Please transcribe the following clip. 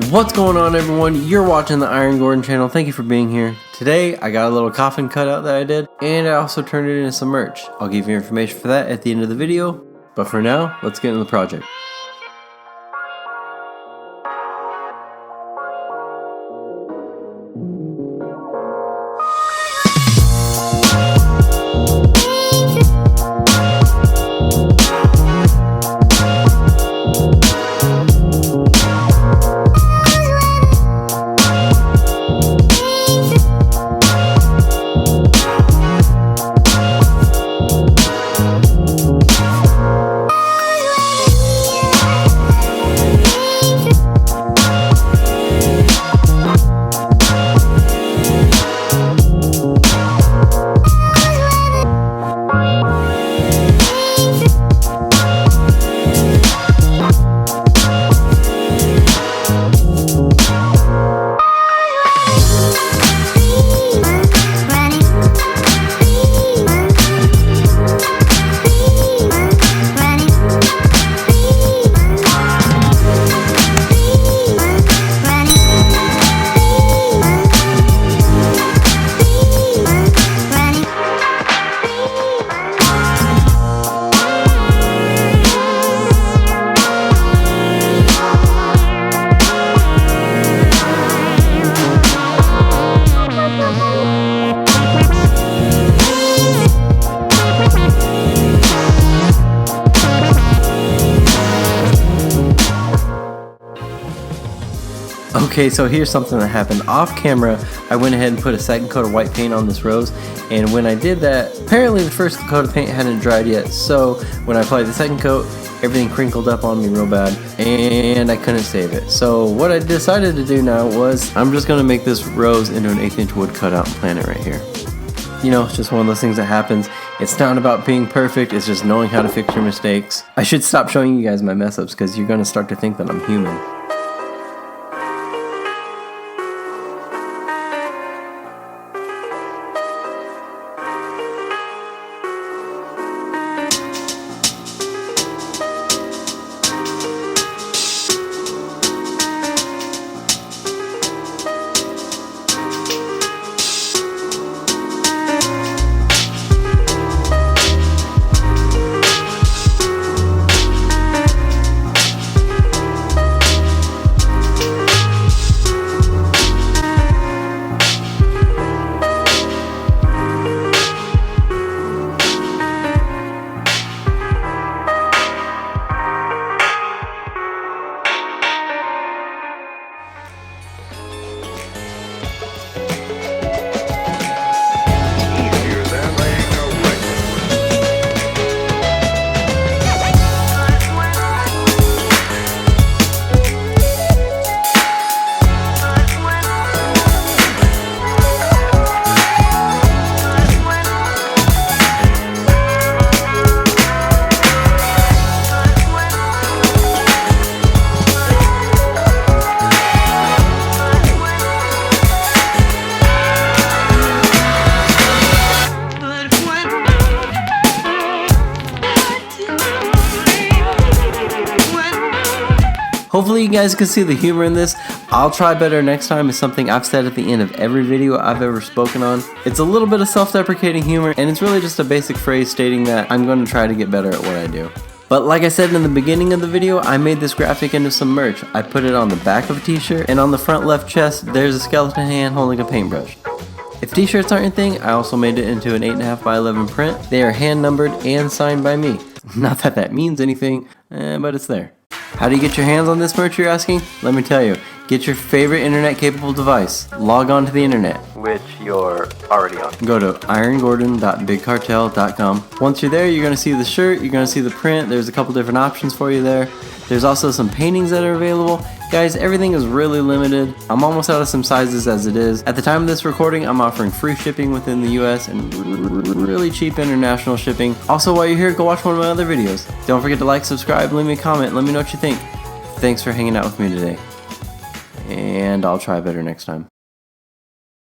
What's going on, everyone? You're watching the Iron Gordon channel. Thank you for being here. Today I got a little coffin cutout that I did, and I also turned it into some merch. I'll give you information for that at the end of the video, but for now, let's get into the project. Okay, so here's something that happened off camera. I went ahead and put a second coat of white paint on this rose, and when I did that, apparently the first coat of paint hadn't dried yet, so when I applied the second coat, everything crinkled up on me real bad, and I couldn't save it. So what I decided to do now was, I'm just going to make this rose into an 1/8" wood cutout and plant it right here. You know, it's just one of those things that happens. It's not about being perfect, it's just knowing how to fix your mistakes. I should stop showing you guys my mess ups, because you're going to start to think that I'm human. Hopefully you guys can see the humor in this. I'll try better next time is something I've said at the end of every video I've ever spoken on. It's a little bit of self-deprecating humor, and it's really just a basic phrase stating that I'm going to try to get better at what I do. But like I said in the beginning of the video, I made this graphic into some merch. I put it on the back of a t-shirt, and on the front left chest, there's a skeleton hand holding a paintbrush. If t-shirts aren't your thing, I also made it into an 8.5 by 11 print. They are hand numbered and signed by me. Not that that means anything, but it's there. How do you get your hands on this merch, you're asking? Let me tell you. Get your favorite internet-capable device. Log on to the internet, which you're already on. Go to irongordon.bigcartel.com. Once you're there, you're going to see the shirt, you're going to see the print. There's a couple different options for you there. There's also some paintings that are available. Guys, everything is really limited. I'm almost out of some sizes as it is. At the time of this recording, I'm offering free shipping within the US and really cheap international shipping. Also, while you're here, go watch one of my other videos. Don't forget to like, subscribe, leave me a comment, let me know what you think. Thanks for hanging out with me today. And I'll try better next time.